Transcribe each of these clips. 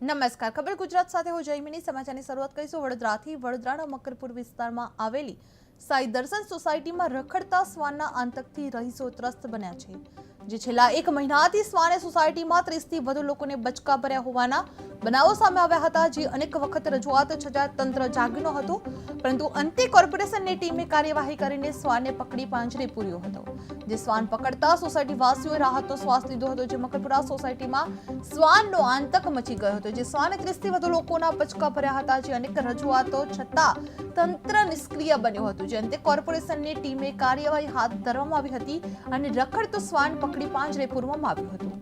નમસ્કાર. ખબર ગુજરાત સાથે હું જયમિની. સમાચારની શરૂઆત કરીશું વડોદરાથી. વડોદરાના મકરપુર વિસ્તારમાં આવેલી સાઈ દર્શન સોસાયટીમાં રખડતા શ્વાનના આતંકથી રહીશો ત્રસ્ત બન્યા છે. જે છેલ્લા 1 મહિનાથી શ્વાને સોસાયટીમાં 30થી વધુ લોકોને બચકા ભર્યા હોવાના બનાવો સામે આવ્યા હતા. જે અનેક વખત રજૂઆત છતાં તંત્ર જાગ્યું ન હતું, પરંતુ અંતે કોર્પોરેશનની ટીમે કાર્યવાહી કરીને શ્વાનને પકડી પાંજરે પૂર્યો હતો. જે શ્વાન પકડતા સોસાયટી વાસીઓએ રાહતનો શ્વાસ લીધો હતો. જે મકરપુરા સોસાયટીમાં શ્વાનનો આતંક મચી ગયો હતો. જે શ્વાને 30થી વધુ લોકોના બચકા ભર્યા હતા. જે અનેક રજૂઆતો છતાં તંત્ર નિષ્ક્રિય બન્યું હતું. જે અંતે કોર્પોરેશનની ટીમે કાર્યવાહી હાથ ધરવામાં આવી હતી અને રખડતો શ્વાન પકડી પાંજરે પૂરવામાં આવ્યું હતું.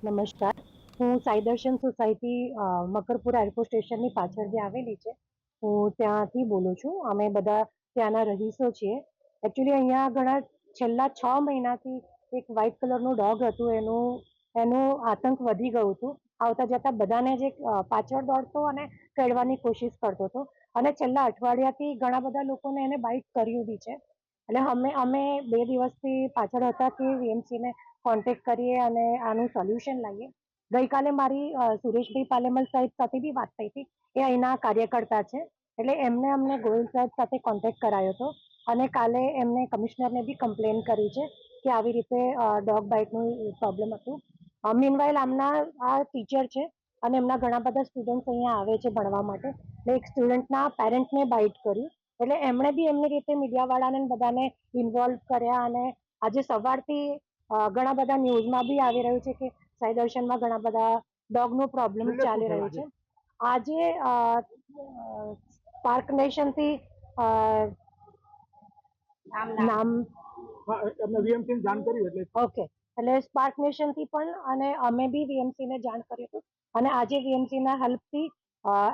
નમસ્કાર, હું સાઈ દર્શન સોસાયટી મકરપુરા એરપોર્ટ સ્ટેશનની પાછળ જે આવેલી છે, હું ત્યાંથી બોલું છું. અમે બધા ત્યાંના રહીશો છીએ. એકચ્યુઅલી અહીંયા ઘણા છેલ્લા 6 મહિનાથી એક વ્હાઇટ કલરનું ડોગ હતું, એનું આતંક વધી ગયું હતું. આવતા જતાં બધાને જે પાછળ દોડતો અને કરડવાની કોશિશ કરતો હતો, અને છેલ્લા અઠવાડિયાથી ઘણા બધા લોકોને એને બાઇટ કર્યું બી છે. એટલે અમે 2 દિવસથી પાછળ હતા કે વીએમસીને કોન્ટેક્ટ કરીએ અને આનું સોલ્યુશન લાવીએ. ગઈકાલે મારી સુરેશભાઈ પાલેમલ સાહેબ સાથે બી વાત થઈ હતી. એ અહીંના કાર્યકર્તા છે, એટલે એમને અમને ગોયલ સાહેબ સાથે કોન્ટેક્ટ કરાયો હતો, અને કાલે એમને કમિશનરને બી કમ્પ્લેન કરી છે કે આવી રીતે ડોગ બાઇટનું પ્રોબ્લેમ હતું. મીનવાઇલ આમના આ ટીચર છે અને એમના ઘણા બધા સ્ટુડન્ટ્સ અહીંયા આવે છે ભણવા માટે. એટલે એક સ્ટુડન્ટના પેરેન્ટ્સને બાઇટ કર્યું, એટલે એમણે બી એમની રીતે મીડિયાવાળાને બધાને ઇન્વોલ્વ કર્યા. અને આજે સવારથી ઘણા બધા ન્યૂઝમાં બી આવી રહ્યું છે કે સાઈ દર્શનમાં ઘણા બધા ડોગનો પ્રોબ્લેમ ચાલી રહ્યો છે. આજે પાર્ક નેશનથી નામ ઓકે, એટલે સ્પાર્ક નેશનથી પણ, અને અમે બી વીએમસીને જાણ કર્યું હતું. અને આજે વીએમસીના હેલ્પથી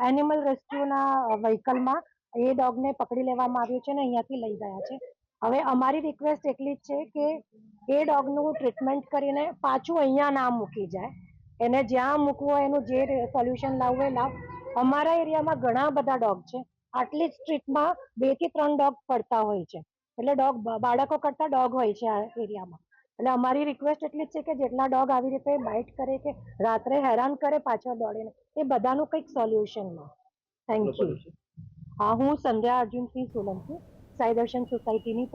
એનિમલ રેસ્ક્યુના વ્હીકલમાં એ ડોગને પકડી લેવામાં આવ્યો છે અને અહીંયાથી લઈ ગયા છે. હવે અમારી રિક્વેસ્ટ એટલી જ છે કે એ ડોગનું ટ્રીટમેન્ટ કરીને પાછું અહીંયા ના મૂકી જાય. એને જ્યાં મૂકવું હોય એનું જે સોલ્યુશન લાવવું હોય લાવ. અમારા એરિયામાં ઘણા બધા ડોગ છે. આટલી જ સ્ટ્રીટમાં 2 થી 3 ડોગ પડતા હોય છે. એટલે ડોગ બાળકો કરતા ડોગ હોય છે આ એરિયામાં. એટલે અમારી રિક્વેસ્ટ એટલી જ છે કે જેટલા ડોગ આવી રીતે બાઇટ કરે કે રાત્રે હેરાન કરે પાછળ દોડીને, એ બધાનું કંઈક સોલ્યુશન લો. Thank you. હા, હું સંધ્યા અર્જુનસિંહ સોલંકી, સાઈ દર્શન સોસાયટીની